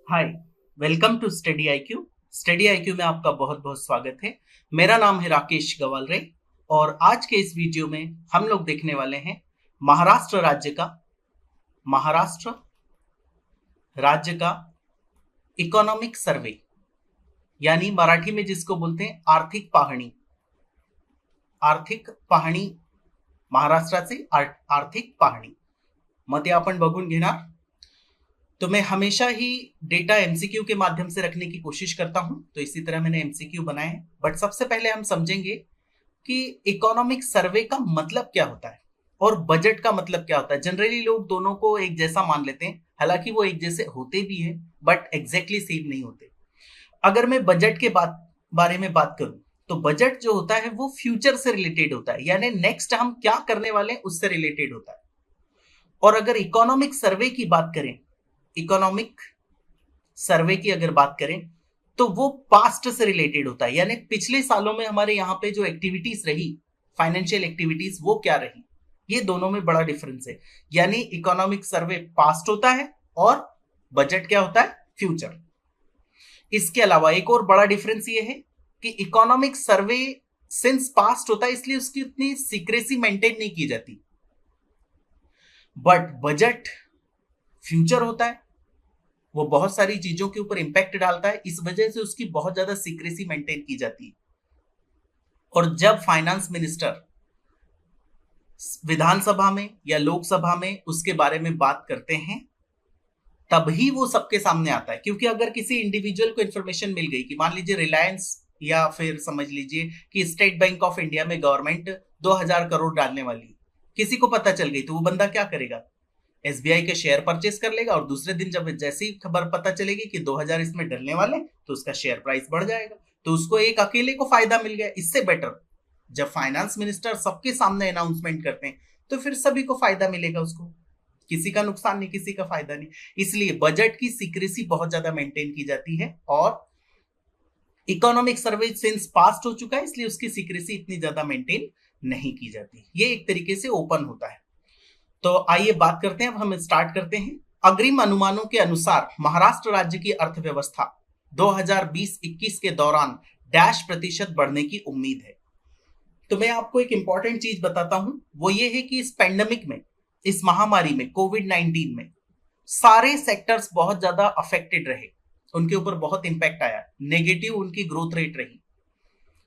Hi, welcome to study IQ. Study IQ में आपका बहुत बहुत स्वागत है। मेरा नाम है राकेश गवालरे और आज के इस वीडियो में हम लोग देखने वाले हैं महाराष्ट्र राज्य का महाराष्ट्र राज्य का इकोनॉमिक सर्वे, यानी मराठी में जिसको बोलते हैं आर्थिक पाहणी। आर्थिक पाहणी, महाराष्ट्राचे आर्थिक पाहणी मग ते आपण बघून घेणार। तो मैं हमेशा ही डेटा एमसीक्यू के माध्यम से रखने की कोशिश करता हूं, तो इसी तरह मैंने एमसीक्यू बनाए हैं। बट सबसे पहले हम समझेंगे कि इकोनॉमिक सर्वे का मतलब क्या होता है और बजट का मतलब क्या होता है। जनरली लोग दोनों को एक जैसा मान लेते हैं, हालांकि वो एक जैसे होते भी हैं बट एग्जैक्टली सेम नहीं होते। अगर मैं बजट के बारे में बात करूं तो बजट जो होता है वो फ्यूचर से रिलेटेड होता है, यानी नेक्स्ट हम क्या करने वाले हैं उससे रिलेटेड होता है। और अगर इकोनॉमिक सर्वे की बात करें, इकोनॉमिक सर्वे की अगर बात करें तो वो पास्ट से रिलेटेड होता है, यानी पिछले सालों में हमारे यहाँ पे जो एक्टिविटीज रही, फाइनेंशियल एक्टिविटीज, वो क्या रही। ये दोनों में बड़ा डिफरेंस है। यानी इकोनॉमिक सर्वे पास्ट होता है और बजट क्या होता है, फ्यूचर। इसके अलावा एक और बड़ा डिफरेंस ये है कि इकोनॉमिक सर्वे सिंस पास्ट होता है इसलिए उसकी उतनी सीक्रेसी मेंटेन नहीं की जाती, बट बजट फ्यूचर होता है, वो बहुत सारी चीजों के ऊपर इंपैक्ट डालता है, इस वजह से उसकी बहुत ज्यादा सीक्रेसी मेंटेन की जाती है। और जब फाइनेंस मिनिस्टर विधानसभा में या लोकसभा में उसके बारे में बात करते हैं तभी वो सबके सामने आता है। क्योंकि अगर किसी इंडिविजुअल को इंफॉर्मेशन मिल गई कि मान लीजिए रिलायंस या फिर समझ लीजिए कि स्टेट बैंक ऑफ इंडिया में गवर्नमेंट 2000 करोड़ डालने वाली, किसी को पता चल गई, तो वो बंदा क्या करेगा, एसबीआई के शेयर परचेस कर लेगा और दूसरे दिन जब जैसी खबर पता चलेगी कि 2000 इसमें डलने वाले तो उसका शेयर प्राइस बढ़ जाएगा, तो उसको एक अकेले को फायदा मिल गया। इससे बेटर जब फाइनेंस मिनिस्टर सबके सामने अनाउंसमेंट करते हैं तो फिर सभी को फायदा मिलेगा, उसको किसी का नुकसान नहीं, किसी का फायदा नहीं। इसलिए बजट की सीक्रेसी बहुत ज्यादा मेंटेन की जाती है और इकोनॉमिक सर्वे सिंस पास्ट हो चुका है इसलिए उसकी सीक्रेसी इतनी ज्यादा मेंटेन नहीं की जाती। ये एक तरीके से ओपन होता है। तो आइए बात करते हैं, अब हम स्टार्ट करते हैं। अग्रिम अनुमानों के अनुसार महाराष्ट्र राज्य की अर्थव्यवस्था 2020-21 के दौरान डैश प्रतिशत बढ़ने की उम्मीद है। तो मैं आपको एक इंपॉर्टेंट चीज बताता हूं, वो ये है कि इस पेंडेमिक में, इस महामारी में, कोविड-19 में सारे सेक्टर्स बहुत ज्यादा अफेक्टेड रहे, उनके ऊपर बहुत इंपैक्ट आया, नेगेटिव उनकी ग्रोथ रेट रही।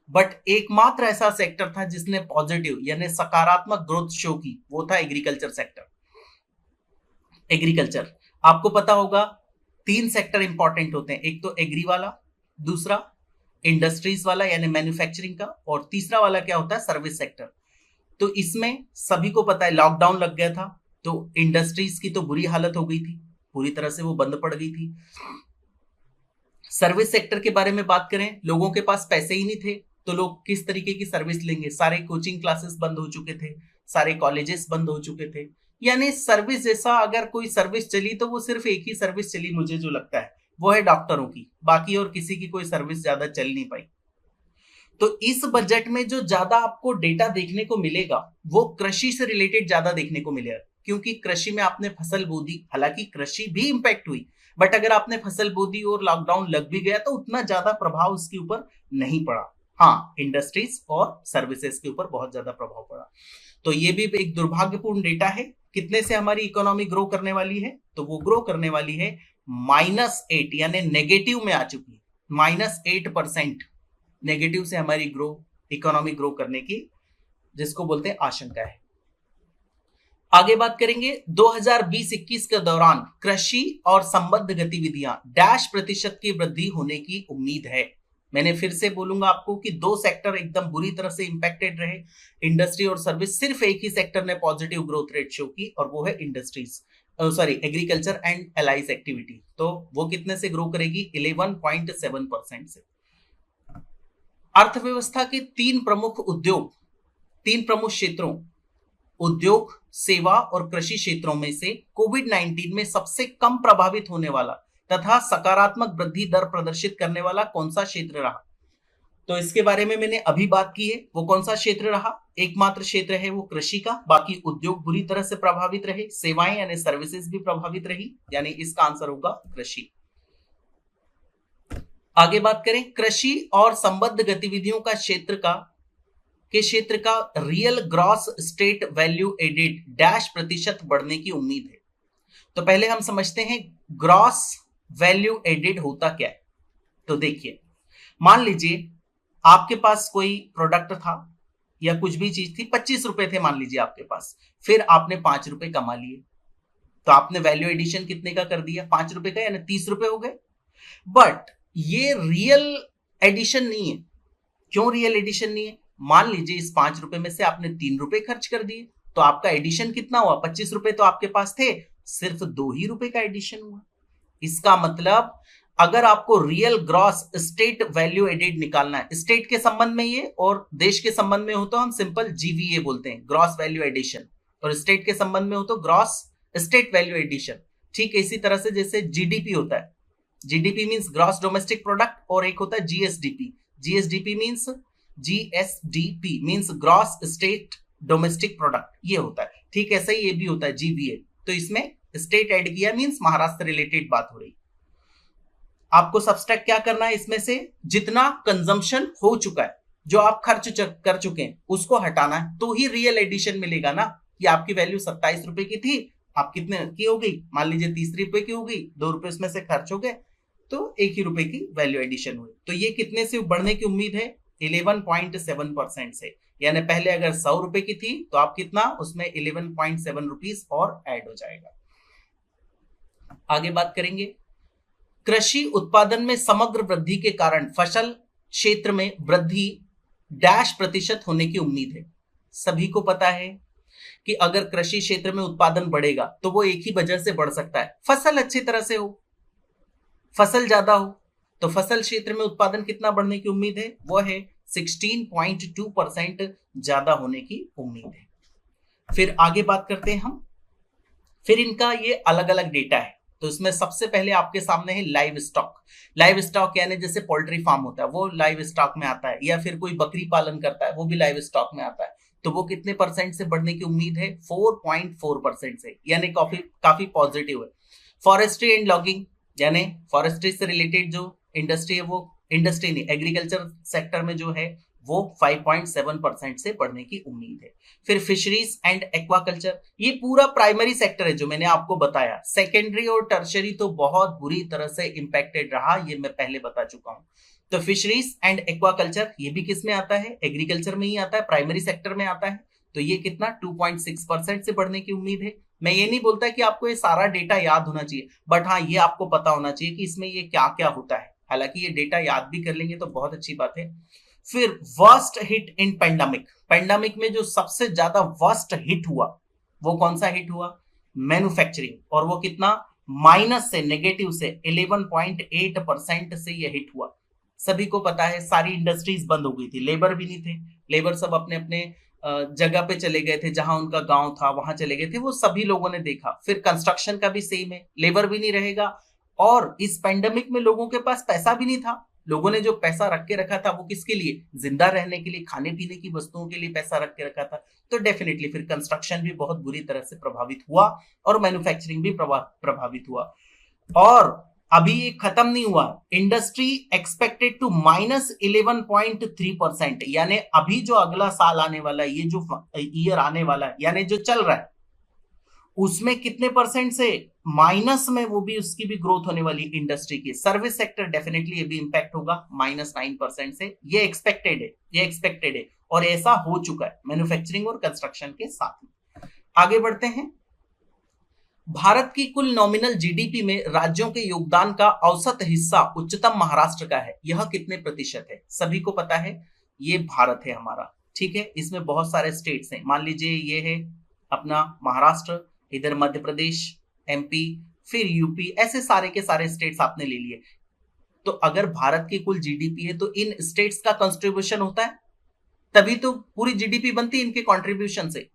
बट एकमात्र ऐसा सेक्टर था जिसने पॉजिटिव यानी सकारात्मक ग्रोथ शो की, वो था एग्रीकल्चर सेक्टर। एग्रीकल्चर, आपको पता होगा 3 सेक्टर इंपॉर्टेंट होते हैं, एक तो एग्री वाला, दूसरा इंडस्ट्रीज वाला यानी मैन्युफैक्चरिंग का, और तीसरा वाला क्या होता है, सर्विस सेक्टर। तो इसमें सभी को पता है लॉकडाउन लग गया था तो इंडस्ट्रीज की तो बुरी हालत हो गई थी, पूरी तरह से वो बंद पड़ गई थी। सर्विस सेक्टर के बारे में बात करें, लोगों के पास पैसे ही नहीं थे तो लोग किस तरीके की सर्विस लेंगे, सारे कोचिंग क्लासेस बंद हो चुके थे, सारे कॉलेजेस बंद हो चुके थे। यानी सर्विस जैसा अगर कोई सर्विस चली तो वो सिर्फ एक ही सर्विस चली, मुझे जो लगता है वो है डॉक्टरों की, बाकी और किसी की कोई सर्विस ज्यादा चल नहीं पाई। तो इस बजट में जो ज्यादा आपको डेटा देखने को मिलेगा वो कृषि से रिलेटेड ज्यादा देखने को मिलेगा, क्योंकि कृषि में आपने फसल बो दी, हालांकि कृषि भी इंपैक्ट हुई, बट अगर आपने फसल बो दी और लॉकडाउन लग भी गया तो उतना ज्यादा प्रभाव उसके ऊपर नहीं पड़ा। हाँ, इंडस्ट्रीज और सर्विसेज के ऊपर बहुत ज्यादा प्रभाव पड़ा। तो ये भी एक दुर्भाग्यपूर्ण डेटा है। कितने से हमारी इकोनॉमी ग्रो करने वाली है, तो वो ग्रो करने वाली है -8, यानी नेगेटिव में आ चुकी है। -8% नेगेटिव से हमारी इकोनॉमी ग्रो करने की, जिसको बोलते हैं, आशंका है। आगे बात करेंगे, 2020-21 के दौरान कृषि और संबद्ध गतिविधियां डैश प्रतिशत की वृद्धि होने की उम्मीद है। मैंने फिर से बोलूंगा आपको कि 2 सेक्टर एकदम बुरी तरह से इंपैक्टेड रहे, इंडस्ट्री और सर्विस। सिर्फ एक ही सेक्टर ने पॉजिटिव ग्रोथ रेट शो की और वो है industries, sorry, agriculture and allies activity. तो वो कितने से ग्रो करेगी, 11.7% से। अर्थव्यवस्था के 3 प्रमुख क्षेत्रों, उद्योग, सेवा और कृषि क्षेत्रों में से कोविड-19 में सबसे कम प्रभावित होने वाला तथा सकारात्मक वृद्धि दर प्रदर्शित करने वाला कौन सा क्षेत्र रहा। तो इसके बारे में मैंने अभी बात की है, वो कौन सा क्षेत्र रहा, एकमात्र क्षेत्र है वो कृषि का। बाकी उद्योग बुरी तरह से प्रभावित रहे, सेवाएं यानी सर्विसेज भी प्रभावित रही, यानी इसका आंसर होगा कृषि। आगे बात करें, कृषि और संबद्ध गतिविधियों का क्षेत्र का real gross state value added dash प्रतिशत बढ़ने की उम्मीद है। तो पहले हम समझते हैं ग्रॉस वैल्यू एडेड होता क्या है। तो देखिए, मान लीजिए आपके पास कोई प्रोडक्ट था या कुछ भी चीज थी, 25 रुपए थे मान लीजिए आपके पास, फिर आपने 5 रुपए कमा लिए, तो आपने वैल्यू एडिशन कितने का कर दिया, 5 रुपए का, यानी 30 रुपए हो गए। बट ये रियल एडिशन नहीं है। क्यों रियल एडिशन नहीं है? मान लीजिए इस 5 रुपए में से आपने 3 रुपए खर्च कर दिए, तो आपका एडिशन कितना हुआ? 25 रुपए तो आपके पास थे, सिर्फ 2 ही रुपए का एडिशन हुआ। इसका मतलब अगर आपको real gross state value added निकालना है, स्टेट के संबंध में ये और देश के संबंध में हो तो हम सिंपल जीवीए बोलते हैं, ग्रॉस वैल्यू एडिशन, और स्टेट के संबंध में हो तो ग्रॉस स्टेट वैल्यू एडिशन। ठीक इसी तरह से जैसे जीडीपी होता है, GDP means gross domestic product, और एक होता है GSDP, GSDP means GSDP means gross state domestic product, ये होता है। ठीक ऐसा ही ये भी होता है जीवीए। तो इसमें स्टेट ऐड किया मींस महाराष्ट्र रिलेटेड बात हो रही। आपको सब्सट्रैक्ट क्या करना है इसमें से? जितना कंजम्पशन हो चुका है, जो आप खर्च कर चुके हैं, उसको हटाना है, तो ही रियल एडिशन मिलेगा ना। कि आपकी वैल्यू 27 रुपए की थी, आप कितने की हो गई? मान लीजिए 30 रुपए की हो गई, 2 रुपए उसमें से खर्च हो गए, तो 1 ही रुपए की वैल्यू एडिशन हुई। तो ये कितने से बढ़ने की उम्मीद है? 11.7% से। यानी पहले अगर 100 रुपए की थी तो आप कितना उसमें 11.7 रुपीज और ऐड हो जाएगा। आगे बात करेंगे, कृषि उत्पादन में समग्र वृद्धि के कारण फसल क्षेत्र में वृद्धि डैश प्रतिशत होने की उम्मीद है। सभी को पता है कि अगर कृषि क्षेत्र में उत्पादन बढ़ेगा तो वो एक ही वजह से बढ़ सकता है, फसल अच्छी तरह से हो, फसल ज्यादा हो। तो फसल क्षेत्र में उत्पादन कितना बढ़ने की उम्मीद है? वो है 16.2% ज्यादा होने की उम्मीद है। फिर आगे बात करते हैं हम, फिर इनका ये अलग अलग डेटा है। तो इसमें सबसे पहले आपके सामने है लाइव स्टॉक। लाइव स्टॉक यानी जैसे पोल्ट्री फार्म होता है वो लाइव स्टॉक में आता है, या फिर कोई बकरी पालन करता है वो भी लाइव स्टॉक में आता है। तो वो कितने परसेंट से बढ़ने की उम्मीद है? 4.4% से, यानी काफी पॉजिटिव है। फॉरेस्ट्री एंड लॉगिंग, यानी फॉरेस्ट्री से रिलेटेड जो इंडस्ट्री है, वो इंडस्ट्री नहीं, एग्रीकल्चर सेक्टर में जो है वो 5.7% से बढ़ने की उम्मीद है। फिर फिशरीज एंड एक्वाकल्चर, ये पूरा प्राइमरी सेक्टर है जो मैंने आपको बताया। सेकेंडरी और टर्शरी तो बहुत बुरी तरह से इंपैक्टेड रहा, ये मैं पहले बता चुका हूं। तो फिशरीज एंड एक्वाकल्चर ये भी किस में आता है? एग्रीकल्चर में ही आता है, प्राइमरी सेक्टर में आता है। तो ये कितना 2.6% से बढ़ने की उम्मीद है। मैं ये नहीं बोलता कि आपको ये सारा डेटा याद होना चाहिए, बट हाँ ये आपको पता होना चाहिए कि इसमें ये क्या क्या होता है। हालांकि ये डेटा याद भी कर लेंगे तो बहुत अच्छी बात है। फिर worst hit in pandemic, pandemic में जो सबसे ज्यादा वर्स्ट हिट हुआ वो कौन सा हिट हुआ? मैन्युफैक्चरिंग, और वो कितना? माइनस से, नेगेटिव से 11.8% से ये हिट हुआ। सभी को पता है सारी इंडस्ट्रीज बंद हो गई थी, लेबर भी नहीं थे, लेबर सब अपने अपने जगह पे चले गए थे, जहां उनका गांव था वहां चले गए थे, वो सभी लोगों ने देखा। फिर कंस्ट्रक्शन का भी सेम है, लेबर भी नहीं रहेगा, और इस पेंडेमिक में लोगों के पास पैसा भी नहीं था। लोगों ने जो पैसा रख के रखा था वो किसके लिए? जिंदा रहने के लिए, खाने पीने की वस्तुओं के लिए पैसा रख के रखा था। तो डेफिनेटली फिर कंस्ट्रक्शन भी बहुत बुरी तरह से प्रभावित हुआ और मैन्युफैक्चरिंग भी प्रभावित हुआ। और अभी ये खत्म नहीं हुआ, इंडस्ट्री एक्सपेक्टेड टू -11.3%, यानी अभी जो अगला साल आने वाला है, ये जो ईयर आने वाला है, यानी जो चल रहा है, उसमें कितने परसेंट से माइनस में वो भी उसकी भी ग्रोथ होने वाली इंडस्ट्री की। सर्विस सेक्टर डेफिनेटली ये भी इंपैक्ट होगा -9% से। ये एक्सपेक्टेड है, ये एक्सपेक्टेड है, और ऐसा हो चुका है मैन्युफैक्चरिंग और कंस्ट्रक्शन के साथ में। आगे बढ़ते हैं, भारत की कुल नॉमिनल जीडीपी में राज्यों के योगदान का औसत हिस्सा उच्चतम महाराष्ट्र का है। यह कितने प्रतिशत है? सभी को पता है ये भारत है हमारा, ठीक है। इसमें बहुत सारे स्टेट्स हैं, मान लीजिए ये है अपना महाराष्ट्र, इधर मध्य प्रदेश, एमपी, फिर यूपी, ऐसे सारे के सारे स्टेट्स आपने ले लिए। तो अगर भारत की कुल जीडीपी है तो इन स्टेट्स का कंट्रीब्यूशन होता है, तभी तो पूरी जीडीपी बनती है इनके कंट्रीब्यूशन से।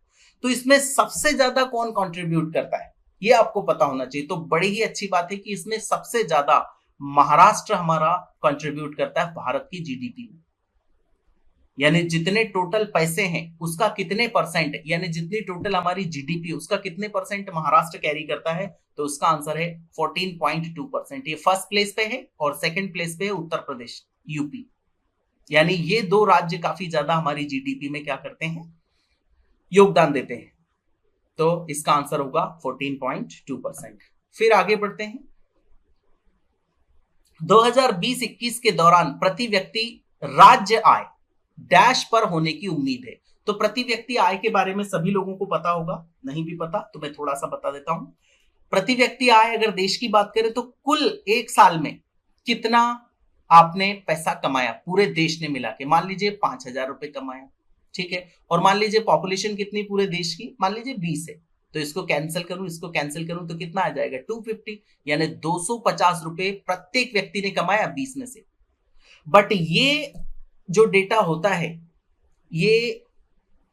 तो इसमें सबसे ज्यादा कौन कंट्रीब्यूट करता है ये आपको पता होना चाहिए। तो बड़ी ही अच्छी बात है कि इसमें सबसे ज्यादा महाराष्ट्र हमारा कंट्रीब्यूट करता है भारत की जीडीपी में। यानी जितने टोटल पैसे हैं उसका कितने परसेंट, यानी जितनी टोटल हमारी जीडीपी उसका कितने परसेंट महाराष्ट्र कैरी करता है, तो उसका आंसर है 14.2%। ये फर्स्ट प्लेस पे है और सेकंड प्लेस पे है उत्तर प्रदेश, यूपी। यानी ये दो राज्य काफी ज्यादा हमारी जीडीपी में क्या करते हैं, योगदान देते हैं। तो इसका आंसर होगा 14.2%। फिर आगे बढ़ते हैं। 2020-21 के दौरान प्रति व्यक्ति राज्य आय डैश पर होने की उम्मीद है। तो प्रति व्यक्ति आय के बारे में सभी लोगों को पता होगा, नहीं भी पता तो मैं थोड़ा सा बता देता हूं। प्रति व्यक्ति आय अगर देश की बात करें तो कुल एक साल में कितना आपने पैसा कमाया पूरे देश ने मिला के, मान लीजिए 5,000 रुपए कमाया, ठीक है, और मान लीजिए पॉपुलेशन कितनी पूरे देश की, मान लीजिए 20 है, तो इसको कैंसिल करूं इसको कैंसिल करूं तो कितना आ जाएगा 250, यानी 250 रुपए प्रत्येक व्यक्ति ने कमाया 20 में से। बट ये जो डेटा होता है ये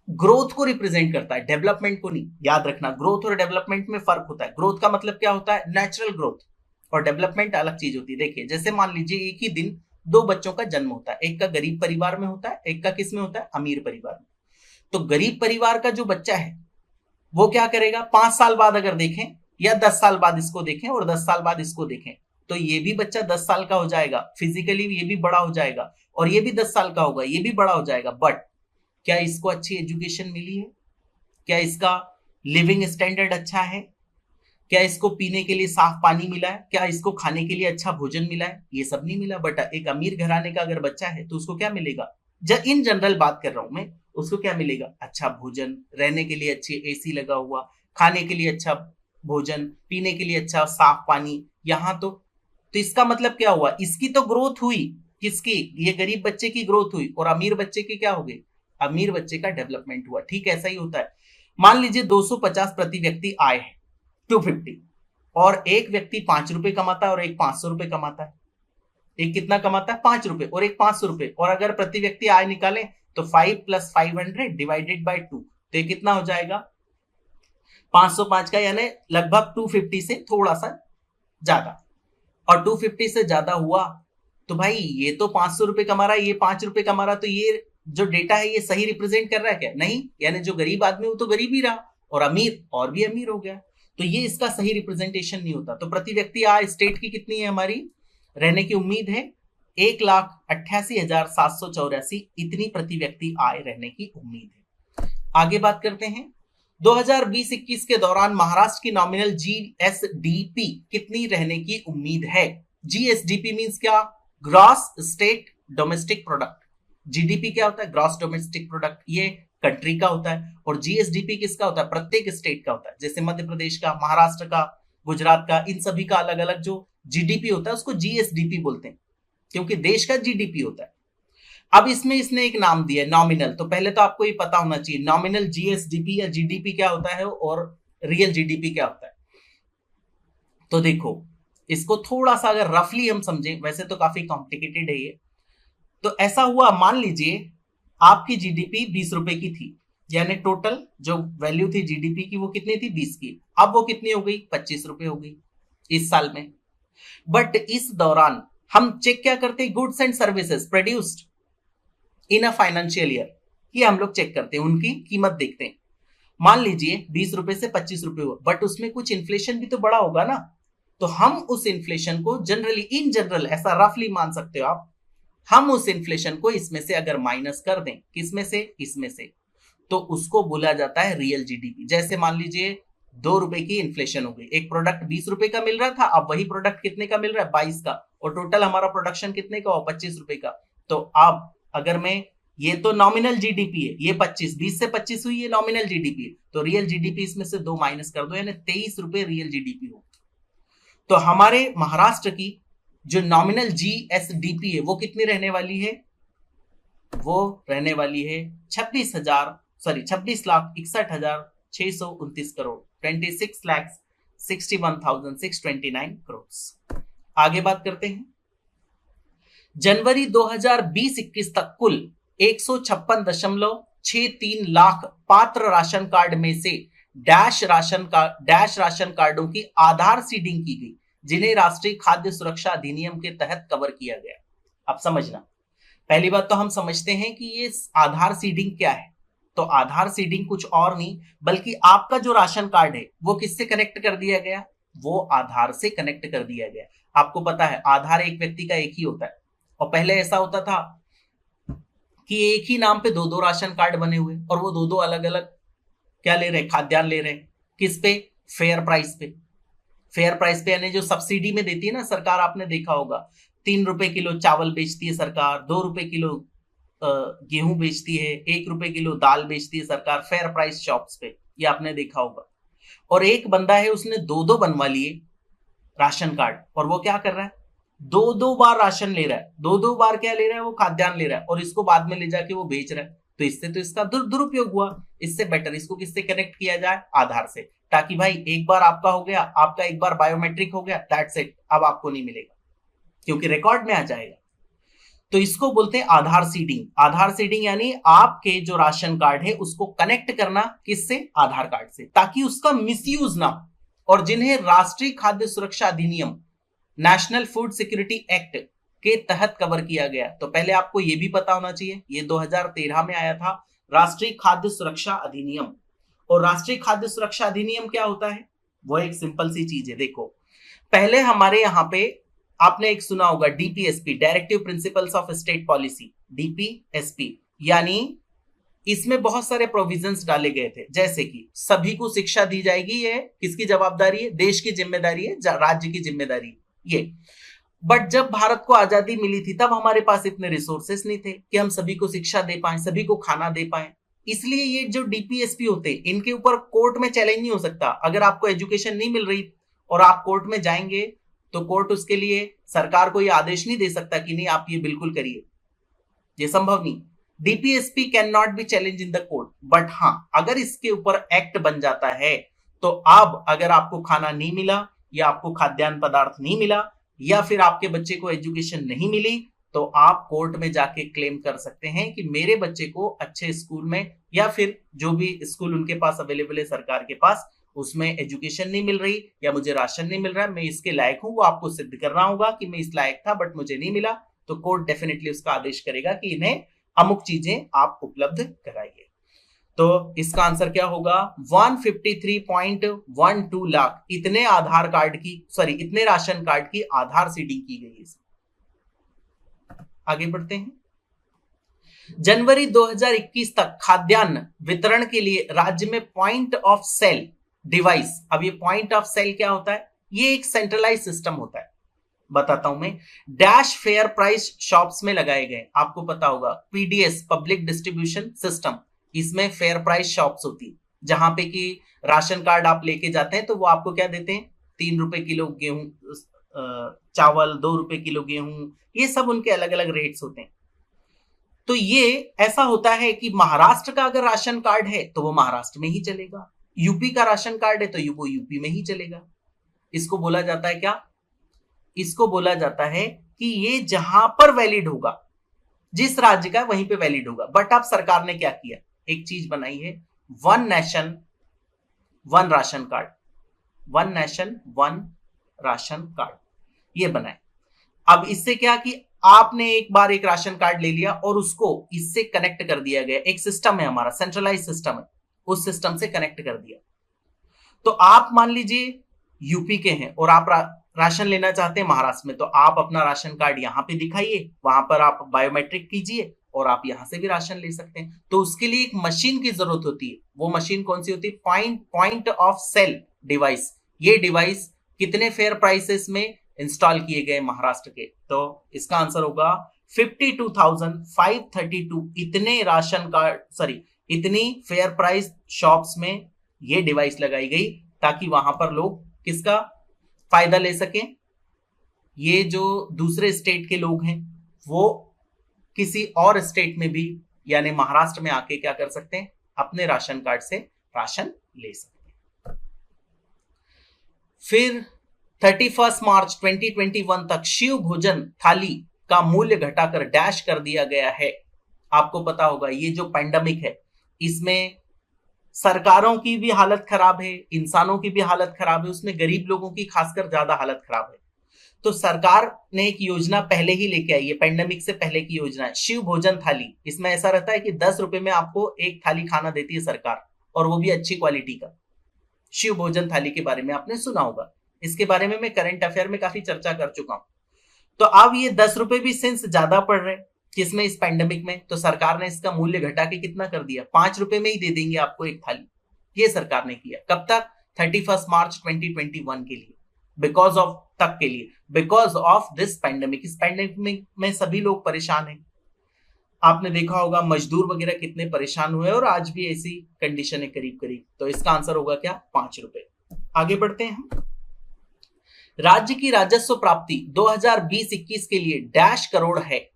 ग्रोथ को रिप्रेजेंट करता है, डेवलपमेंट को नहीं। याद रखना, ग्रोथ और डेवलपमेंट में फर्क होता है। ग्रोथ का मतलब क्या होता है, नेचुरल ग्रोथ, और डेवलपमेंट अलग चीज होती है। देखिए जैसे मान लीजिए एक ही दिन दो बच्चों का जन्म होता है, एक का गरीब परिवार में होता है, एक का किस में होता है, अमीर परिवार में। तो गरीब परिवार का जो बच्चा है वो क्या करेगा, 5 साल बाद अगर देखें या 10 साल बाद इसको देखें और 10 साल बाद इसको देखें, तो ये भी बच्चा 10 साल का हो जाएगा, फिजिकली ये भी बड़ा हो जाएगा, और ये भी 10 साल का होगा, ये भी बड़ा हो जाएगा। बट क्या इसको अच्छी एजुकेशन मिली है, क्या इसका लिविंग स्टैंडर्ड अच्छा है, क्या इसको पीने के लिए साफ पानी मिला है, क्या इसको खाने के लिए अच्छा भोजन मिला है, ये सब नहीं मिला। बट एक अमीर घराने का अगर बच्चा है तो उसको क्या मिलेगा, इन जनरल बात कर रहा हूं मैं, उसको क्या मिलेगा, अच्छा भोजन, रहने के लिए अच्छी एसी लगा हुआ, खाने के लिए अच्छा भोजन, पीने के लिए अच्छा साफ पानी। यहां तो इसका मतलब क्या हुआ, इसकी तो ग्रोथ हुई, किसकी, ये गरीब बच्चे की ग्रोथ हुई, और अमीर बच्चे की क्या हो गई, अमीर बच्चे का डेवलपमेंट हुआ। ठीक ऐसा ही होता है। मान लीजिए 250 प्रति व्यक्ति आय है 250, और एक व्यक्ति 5 रुपए कमाता है और एक 500 रुपए कमाता है। एक कितना कमाता है, 5 रुपए, और एक 500 रुपए। और अगर प्रति व्यक्ति आय निकालें तो 5 + 500 डिवाइडेड बाय 2, तो ये कितना हो जाएगा 505 का, यानी लगभग 250 से थोड़ा सा ज्यादा। और 250 से ज्यादा हुआ तो भाई ये तो 500 रुपए कमा रहा है, ये 5 रुपए कमा रहा है, तो ये जो डेटा है ये सही रिप्रेजेंट कर रहा है क्या, नहीं। यानी जो गरीब आदमी वो तो गरीब ही रहा, और अमीर और भी अमीर हो गया, तो ये इसका सही रिप्रेजेंटेशन नहीं होता। तो प्रति व्यक्ति आय स्टेट की कितनी है, हमारी रहने की उम्मीद है 1,88,784, इतनी प्रति व्यक्ति आय रहने की उम्मीद है। आगे बात करते हैं। 2020-21 के दौरान महाराष्ट्र की नॉमिनल जीएसडीपी कितनी रहने की उम्मीद है। जीएसडीपी मींस क्या, gross state domestic product. GDP क्या होता है, ग्रॉस डोमेस्टिक प्रोडक्ट, ये कंट्री का होता है, और जीएसडीपी किसका होता है, प्रत्येक स्टेट का होता है। जैसे मध्य प्रदेश का, महाराष्ट्र का, गुजरात का, इन सभी का अलग अलग जो जीडीपी होता है उसको जीएसडीपी बोलते हैं, क्योंकि देश का जीडीपी होता है। अब इसमें इसने एक नाम दिया है नॉमिनल, तो पहले तो आपको ये पता होना चाहिए नॉमिनल जीएसडीपी या जीडीपी क्या होता है और रियल जीडीपी क्या होता है। तो देखो इसको थोड़ा सा अगर रफली हम समझें, वैसे तो काफी कॉम्प्लिकेटेड है ये। तो ऐसा हुआ, मान लीजिए आपकी जीडीपी 20 रुपए की थी, यानी टोटल जो वैल्यू थी जीडीपी की वो कितनी थी, 20 की। अब वो कितनी हो गई, 25 रुपए हो गई इस साल में। बट इस दौरान हम चेक क्या करते हैं, goods and services produced in a financial year, ये हम लोग चेक करते हैं, उनकी कीमत देखते हैं। मान लीजिए 20 रुपए से 25 रुपए हुआ, बट उसमें कुछ इन्फ्लेशन भी तो बड़ा होगा ना, तो हम उस इन्फ्लेशन को जनरली, इन जनरल ऐसा रफली मान सकते हो आप, हम उस इन्फ्लेशन को इसमें से अगर माइनस कर दें, किसमें से, इसमें से, तो उसको बोला जाता है रियल जीडीपी। जैसे मान लीजिए 2 रुपए की इन्फ्लेशन हो गई, एक प्रोडक्ट 20 रुपए का मिल रहा था, अब वही प्रोडक्ट कितने का मिल रहा है, 22 का, और टोटल हमारा प्रोडक्शन कितने का हो, 25 रुपए का। तो अब अगर मैं, ये तो नॉमिनल जीडीपी है, ये 25, 20 से 25 हुई, ये नॉमिनल जीडीपी है, तो रियल जीडीपी इसमें से 2 माइनस कर दो, यानी 23 रुपए रियल जीडीपी हो। तो हमारे महाराष्ट्र की जो नॉमिनल जीएसडीपी है वो कितनी रहने वाली है, वो रहने वाली है 26,61,629 करोड़, 26,61,629 करोड़। आगे बात करते हैं। जनवरी 2020-21 तक कुल 156.63 लाख पात्र राशन कार्ड में से डैश राशन कार्डों की आधार सीडिंग की गई, जिन्हें राष्ट्रीय खाद्य सुरक्षा अधिनियम के तहत कवर किया गया। अब समझना, पहली बात तो हम समझते हैं कि ये आधार सीडिंग क्या है। तो आधार सीडिंग कुछ और नहीं बल्कि आपका जो राशन कार्ड है वो किससे कनेक्ट कर दिया गया, वो आधार से कनेक्ट कर दिया गया। आपको पता है आधार एक व्यक्ति का एक ही होता है, और पहले ऐसा होता था कि एक ही नाम पे दो दो राशन कार्ड बने हुए और वो दो दो अलग अलग क्या ले रहे हैं, खाद्यान्न ले रहे हैं। किस पे? फेयर प्राइस पे। फेयर प्राइस पे यानी जो सब्सिडी में देती है ना सरकार, आपने देखा होगा 3 रुपए किलो चावल बेचती है सरकार, 2 रुपए किलो गेहूं बेचती है, 1 रुपए किलो दाल बेचती है सरकार फेयर प्राइस शॉप्स पे, ये आपने देखा होगा। और एक बंदा है उसने दो दो बनवा लिए राशन कार्ड, और वो क्या कर रहा है, दो दो बार राशन ले रहा है, दो दो बार क्या ले रहा है, वो खाद्यान्न ले रहा है और इसको बाद में ले जाके वो बेच रहा है। तो इससे तो इसका दुरुपयोग हुआ। इससे बेटर इसको किससे कनेक्ट किया जाए, आधार से, ताकि भाई एक बार आपका हो गया, आपका एक बार बायोमेट्रिक हो गया, दैट्स इट, अब आपको नहीं मिलेगा क्योंकि रिकॉर्ड में आ जाएगा। तो इसको बोलते हैं आधार सीडिंग। आधार सीडिंग यानी आपके जो राशन कार्ड है उसको कनेक्ट करना किससे, आधार कार्ड से, ताकि उसका मिसयूज ना हो। और जिन्हें राष्ट्रीय खाद्य सुरक्षा अधिनियम, नेशनल फूड सिक्योरिटी एक्ट के तहत कवर किया गया, तो पहले आपको यह भी पता होना चाहिए ये 2013 में आया था राष्ट्रीय खाद्य सुरक्षा अधिनियम। और राष्ट्रीय खाद्य सुरक्षा अधिनियम क्या होता है, वो एक सिंपल सी चीज है। देखो पहले हमारे यहां पे आपने एक सुना होगा DPSP, directive principles of state policy, DPSP, यानी इसमें बहुत सारे प्रोविजंस डाले गए थे, जैसे कि सभी को शिक्षा दी जाएगी, ये किसकी जवाबदारी है, देश की जिम्मेदारी है, राज्य की जिम्मेदारी ये। बट जब भारत को आजादी मिली थी तब हमारे पास इतने रिसोर्सेस नहीं थे कि हम सभी को शिक्षा दे पाए, सभी को खाना दे पाए। इसलिए ये जो डीपीएसपी होते इनके ऊपर कोर्ट में चैलेंज नहीं हो सकता। अगर आपको एजुकेशन नहीं मिल रही और आप कोर्ट में जाएंगे तो कोर्ट उसके लिए सरकार को ये आदेश नहीं दे सकता कि नहीं आप ये बिल्कुल करिए, ये संभव नहीं। DPSP can not be challenge in the court. But हाँ, अगर इसके ऊपर एक्ट बन जाता है तो अब अगर आपको खाना नहीं मिला या आपको खाद्यान्न पदार्थ नहीं मिला या फिर आपके बच्चे को एजुकेशन नहीं मिली, तो आप कोर्ट में जाके क्लेम कर सकते हैं कि मेरे बच्चे को अच्छे स्कूल में या फिर जो भी स्कूल उनके पास अवेलेबल है सरकार के पास, उसमें एजुकेशन नहीं मिल रही या मुझे राशन नहीं मिल रहा, मैं इसके लायक हूं, वो आपको सिद्ध करना होगा कि मैं इस लायक था बट मुझे नहीं मिला। तो कोर्ट डेफिनेटली उसका आदेश करेगा कि इन्हें अमुक चीजें आप उपलब्ध कराइए। तो इसका आंसर क्या होगा, 153.12 लाख इतने आधार कार्ड की, सॉरी इतने राशन कार्ड की आधार सीडिंग की गई है। आगे बढ़ते हैं। जनवरी 2021 तक खाद्यान्न वितरण के लिए राज्य में पॉइंट ऑफ सेल डिवाइस, अब ये पॉइंट ऑफ सेल क्या होता है, ये एक सेंट्रलाइज सिस्टम होता है, बताता हूं मैं। डैश फेयर प्राइस शॉप्स में लगाए गए, आपको पता होगा पीडीएस, पब्लिक डिस्ट्रीब्यूशन सिस्टम, इसमें फेयर प्राइस शॉप्स होती है जहां पे कि राशन कार्ड आप लेके जाते हैं तो वो आपको क्या देते हैं, 3 रुपए किलो गेहूं चावल, 2 रुपए किलो गेहूं, ये सब उनके अलग अलग रेट्स होते हैं। तो ये ऐसा होता है कि महाराष्ट्र का अगर राशन कार्ड है तो वो महाराष्ट्र में ही चलेगा, यूपी का राशन कार्ड है तो वो यूपी में ही चलेगा। इसको बोला जाता है क्या, इसको बोला जाता है कि ये जहां पर वैलिड होगा, जिस राज्य का वहीं पे वैलिड होगा। बट अब सरकार ने क्या किया, एक चीज बनाई है, one nation one ration card, one nation one ration card, ये बनाए। अब इससे क्या कि आपने एक बार एक राशन कार्ड ले लिया और उसको इससे कनेक्ट कर दिया गया, एक सिस्टम है हमारा, सेंट्रलाइज सिस्टम है, उस सिस्टम से कनेक्ट कर दिया। तो आप मान लीजिए यूपी के हैं और आप राशन लेना चाहते हैं महाराष्ट्र में, तो आप अपना राशन कार्ड यहाँ पे दिखाइए, वहां पर आप बायोमेट्रिक कीजिए और आप यहां से भी राशन ले सकते हैं। तो उसके लिए एक मशीन की जरूरत होती है, वो मशीन कौन सी होती है, पॉइंट ऑफ सेल डिवाइस। ये डिवाइस कितने फेयर प्राइसेस में इंस्टॉल किए गए महाराष्ट्र के, तो इसका आंसर होगा 52,532 इतने राशन कार्ड, सॉरी इतनी फेयर प्राइस शॉप्स में ये डिवाइस लगाई गई ताकि वहां पर लोग किसका फायदा ले सकें, ये जो दूसरे स्टेट के लोग हैं वो किसी और स्टेट में भी यानी महाराष्ट्र में आके क्या कर सकते हैं, अपने राशन कार्ड से राशन ले सकते हैं। फिर 31 मार्च 2021 तक शिव भोजन थाली का मूल्य घटाकर डैश कर दिया गया है। आपको पता होगा ये जो पैंडेमिक है इसमें सरकारों की भी हालत खराब है, इंसानों की भी हालत खराब है, उसमें गरीब लोगों की खासकर ज्यादा हालत खराब है। तो सरकार ने एक योजना पहले ही लेके आई है, पेंडेमिक से पहले की योजना है, शिव भोजन थाली। इसमें ऐसा रहता है कि 10 रुपए में आपको एक थाली खाना देती है सरकार, और वो भी अच्छी क्वालिटी का। शिव भोजन थाली के बारे में आपने सुना होगा, इसके बारे में मैं करंट अफेयर में काफी चर्चा कर चुका हूं। तो अब ये 10 रुपए भी सिंस ज्यादा पड़ रहे किसमें, इस पेंडेमिक में, तो सरकार ने इसका मूल्य घटा के कितना कर दिया, 5 रुपए में ही दे देंगे आपको एक थाली। ये सरकार ने किया। कब तक, 31 मार्च 2021 के लिए, बिकॉज ऑफ तक के लिए, बिकॉज ऑफ दिस पेंडेमिक। इस पेंडेमिक में सभी लोग परेशान हैं। आपने देखा होगा मजदूर वगैरह कितने परेशान हुए, और आज भी ऐसी कंडीशन है करीब करीब। तो इसका आंसर होगा क्या, 5 रुपए। आगे बढ़ते हैं हम। राज्य की राजस्व प्राप्ति 2020-21 के लिए डैश करोड़ है।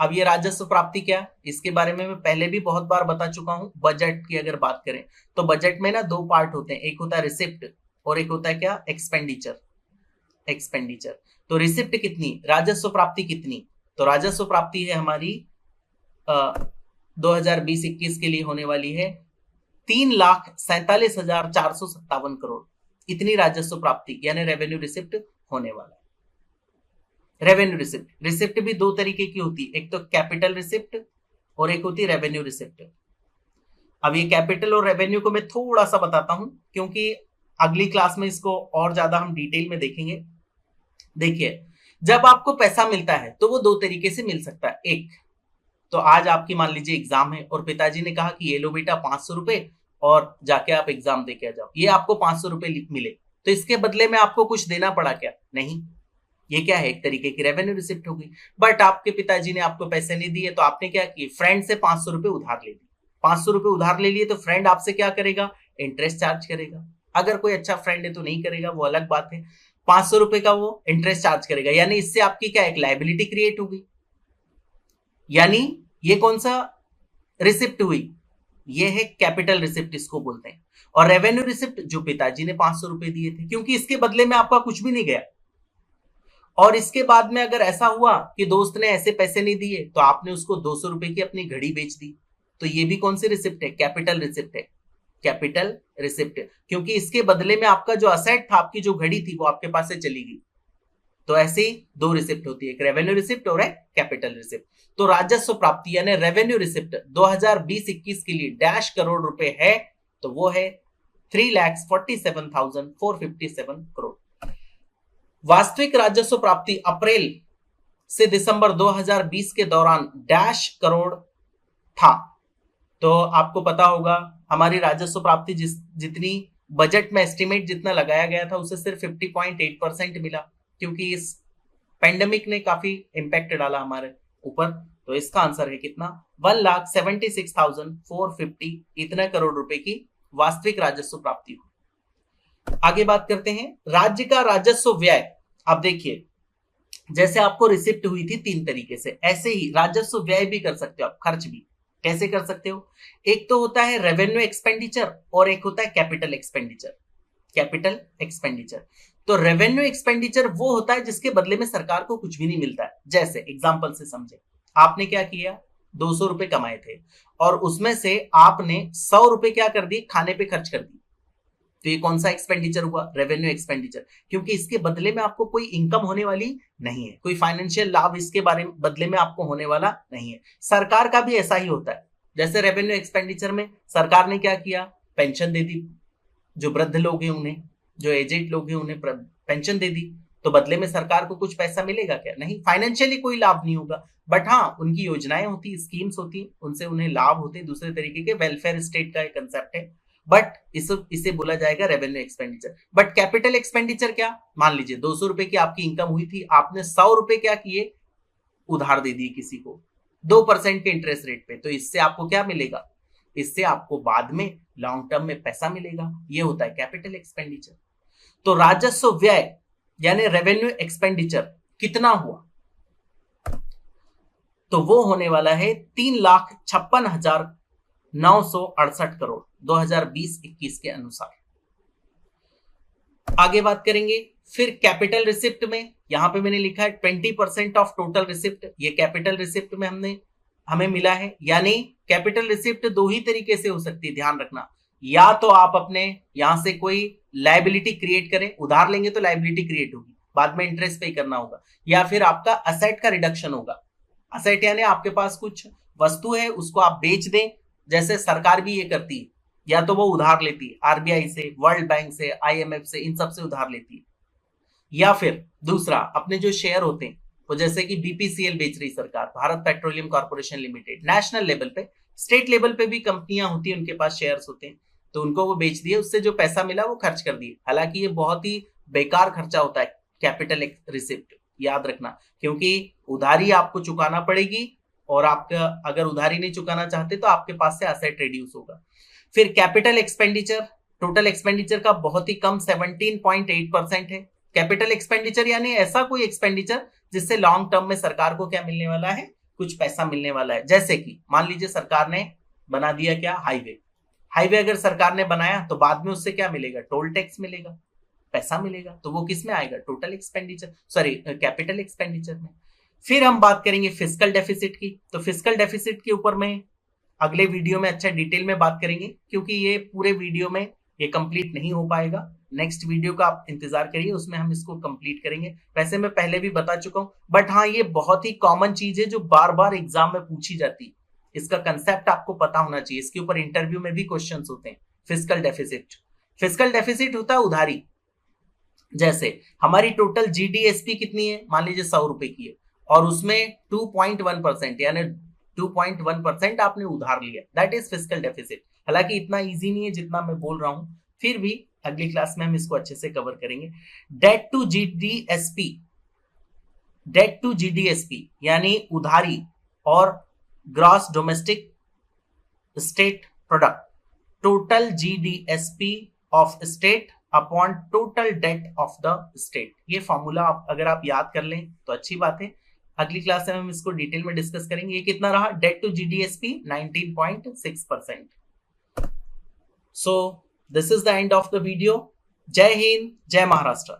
अब ये राजस्व प्राप्ति क्या, इसके बारे में मैं पहले भी बहुत बार बता चुका हूं। बजट की अगर बात करें तो बजट में ना 2 पार्ट होते हैं, एक होता है रिसिप्ट और एक होता है क्या, एक्सपेंडिचर। तो रिसिप्ट कितनी, राजस्व प्राप्ति कितनी, तो राजस्व प्राप्ति है हमारी 2020-21 के लिए होने वाली है 3,47,457 करोड़। इतनी राजस्व प्राप्ति यानी रेवेन्यू रिसिप्ट होने वाला है। रेवेन्यू रिसिप्ट भी 2 तरीके की होती है, एक तो कैपिटल रिसिप्ट और एक होती है रेवेन्यू रिसिप्ट। अब ये कैपिटल और रेवेन्यू को मैं थोड़ा सा बताता हूं, क्योंकि अगली क्लास में इसको और ज्यादा हम डिटेल में देखेंगे। देखिए, जब आपको पैसा मिलता है तो वो 2 तरीके से मिल सकता है। एक तो आज आपकी मान लीजिए एग्जाम है और पिताजी ने कहा कि ये लो बेटा 500 रुपए और जाके आप एग्जाम दे के आ जाओ, ये आपको 500 रुपए मिले, तो इसके बदले में आपको कुछ देना पड़ा क्या, नहीं। ये क्या है, एक तरीके की रेवेन्यू रिसिप्ट होगी। बट आपके पिताजी ने आपको पैसे नहीं दिए, तो आपने क्या किया, फ्रेंड से 500 रुपए उधार ले लिए। 500 रुपए उधार ले लिए तो फ्रेंड आपसे क्या करेगा, इंटरेस्ट चार्ज करेगा। अगर कोई अच्छा फ्रेंड है तो नहीं करेगा, वो अलग बात है। 500 रुपए का वो इंटरेस्ट चार्ज करेगा, यानी इससे आपकी क्या, एक लायबिलिटी क्रिएट होगी। यानी ये कौन सा रिसिप्ट हुई, ये है कैपिटल रिसिप्ट इसको बोलते हैं। और रेवेन्यू रिसिप्ट जो पिताजी ने 500 रुपए दिए थे, क्योंकि इसके बदले में आपका कुछ भी नहीं गया। और इसके बाद में अगर ऐसा हुआ कि दोस्त ने ऐसे पैसे नहीं दिए तो आपने उसको 200 रुपए की अपनी घड़ी बेच दी, तो ये भी कौन सी रिसिप्ट है, कैपिटल रिसिप्ट है। कैपिटल रिसिप्ट, क्योंकि इसके बदले में आपका जो असेट था, आपकी जो घड़ी थी, वो आपके पास से चली गई। तो ऐसे ही 2 रिसिप्ट होती है, एक रेवेन्यू रिसिप्ट और एक कैपिटल रिसिप्ट। तो राजस्व प्राप्ति यानी रेवेन्यू रिसिप्ट 2020-21 के लिए डैश करोड़ रुपए है, तो वो है 3,47,457 करोड़। वास्तविक राजस्व प्राप्ति अप्रैल से दिसंबर 2020 के दौरान डैश करोड़ था। तो आपको पता होगा हमारी राजस्व प्राप्ति जितनी बजट में एस्टिमेट जितना लगाया गया था, उसे सिर्फ 50.8% मिला, क्योंकि इस पेंडेमिक ने काफी इंपैक्ट डाला हमारे ऊपर। तो इसका आंसर है कितना, 1,76,450 इतने करोड़ रुपए की वास्तविक राजस्व प्राप्ति हुई। आगे बात करते हैं राज्य का राजस्व व्यय। अब देखिए, जैसे आपको रिसिप्ट हुई थी 3 तरीके से, ऐसे ही राजस्व व्यय भी कर सकते हो आप, खर्च भी। कैसे कर सकते हो, एक तो होता है रेवेन्यू एक्सपेंडिचर और एक होता है कैपिटल एक्सपेंडिचर। कैपिटल एक्सपेंडिचर, तो रेवेन्यू एक्सपेंडिचर वो होता है जिसके बदले में सरकार को कुछ भी नहीं मिलता है। जैसे एग्जांपल से समझे, आपने क्या किया, 200 रुपए कमाए थे और उसमें से आपने 100 रुपए क्या कर दिए, खाने पे खर्च कर दिए। तो ये कौन सा एक्सपेंडिचर हुआ, रेवेन्यू एक्सपेंडिचर, क्योंकि इसके बदले में आपको कोई इनकम होने वाली नहीं है, कोई फाइनेंशियल लाभ इसके बदले में आपको होने वाला नहीं है। सरकार का भी ऐसा ही होता है। जैसे रेवेन्यू एक्सपेंडिचर में सरकार ने क्या किया, पेंशन दे दी, जो वृद्ध लोग हैं उन्हें, जो एजेड लोग हैं उन्हें पेंशन दे दी, तो बदले में सरकार को कुछ पैसा मिलेगा क्या, नहीं, फाइनेंशियली कोई लाभ नहीं होगा। बट हाँ, उनकी योजनाएं होती, स्कीम्स होती, उनसे उन्हें लाभ होते, दूसरे तरीके के वेलफेयर स्टेट का एक कंसेप्ट है। बट इसे बोला जाएगा revenue expenditure. But capital expenditure क्या, मान लीजिए 200 रुपए की आपकी इनकम हुई थी, आपने 100 रुपए क्या किए, उधार दे दिए किसी को 2% के इंटरेस्ट रेट पे, तो इससे आपको क्या मिलेगा, इससे आपको बाद में लॉन्ग टर्म में पैसा मिलेगा। ये होता है कैपिटल एक्सपेंडिचर। तो राजस्व व्यय यानी रेवेन्यू एक्सपेंडिचर कितना हुआ, तो वो होने वाला है 3,56,968 करोड़ 2020-21 के अनुसार। आगे बात करेंगे फिर कैपिटल रिसिप्ट में, यहां पे मैंने लिखा है 20% ऑफ टोटल रिसिप्ट, ये कैपिटल रिसिप्ट में हमें मिला है। यानी कैपिटल रिसिप्ट 2 ही तरीके से हो सकती है, ध्यान रखना, या तो आप अपने यहां से कोई लायबिलिटी क्रिएट करें, उधार लेंगे तो लायबिलिटी क्रिएट होगी, बाद में इंटरेस्ट पे करना होगा, या फिर आपका असेट का रिडक्शन होगा। असेट यानी आपके पास कुछ वस्तु है उसको आप बेच दें, जैसे सरकार भी ये करती है, या तो वो उधार लेती है आरबीआई से, वर्ल्ड बैंक से, आईएमएफ से, इन सब से उधार लेती है। या फिर दूसरा, अपने जो शेयर होते हैं वो जैसे कि बीपीसीएल बेच रही सरकार, Bharat petroleum corporation limited, national level पे, स्टेट लेवल पे भी कंपनियां होती है, उनके पास शेयर्स होते हैं, तो उनको वो बेच दिए, उससे जो पैसा मिला वो खर्च कर दिए। हालांकि ये बहुत ही बेकार खर्चा होता है, कैपिटल रिसिप्ट, याद रखना, क्योंकि उधारी आपको चुकाना पड़ेगी, और आपका अगर उधारी नहीं चुकाना चाहते तो आपके पास से असेट रिड्यूस होगा। फिर कैपिटल एक्सपेंडिचर, टोटल एक्सपेंडिचर का बहुत ही कम 17.8% है। कैपिटल एक्सपेंडिचर यानी ऐसा कोई एक्सपेंडिचर जिससे लॉन्ग टर्म में सरकार को क्या मिलने वाला है, कुछ पैसा मिलने वाला है। जैसे कि मान लीजिए सरकार ने बना दिया क्या, हाईवे। हाईवे अगर सरकार ने बनाया तो बाद में उससे क्या मिलेगा, टोल टैक्स मिलेगा, पैसा मिलेगा, तो वो किस में आएगा, total expenditure, sorry capital expenditure में। फिर हम बात करेंगे फिस्कल डेफिसिट की। तो फिस्कल डेफिसिट के ऊपर में अगले वीडियो में अच्छा डिटेल में बात करेंगे, क्योंकि ये पूरे वीडियो में ये कंप्लीट नहीं हो पाएगा। नेक्स्ट वीडियो का आप इंतजार करिए, उसमें हम इसको कंप्लीट करेंगे। वैसे मैं पहले भी बता चुका हूं, बट हाँ ये बहुत ही कॉमन चीज है जो बार बार एग्जाम में पूछी जाती है। इसका कंसेप्ट आपको पता होना चाहिए, इसके ऊपर इंटरव्यू में भी क्वेश्चंस होते हैं। फिस्कल डेफिसिट, फिस्कल डेफिसिट होता है उधारी। जैसे हमारी टोटल जीडीएसपी कितनी है, मान लीजिए 100 रुपए की है, और उसमें 2.1% यानी 2.1% आपने उधार लिया, दैट इज फिस्कल डेफिसिट। हालांकि इतना इजी नहीं है जितना मैं बोल रहा हूं, फिर भी अगली क्लास में हम इसको अच्छे से कवर करेंगे। Debt to GDSP, debt to GDSP यानी उधारी और gross domestic state product, total GDSP of state upon total debt of the state. ये फॉर्मूला अगर आप याद कर लें तो अच्छी बात है। अगली क्लास में हम इसको डिटेल में डिस्कस करेंगे। ये कितना रहा, debt to GDSP 19.6%। So this is the end of the video. जय हिंद, जय महाराष्ट्र।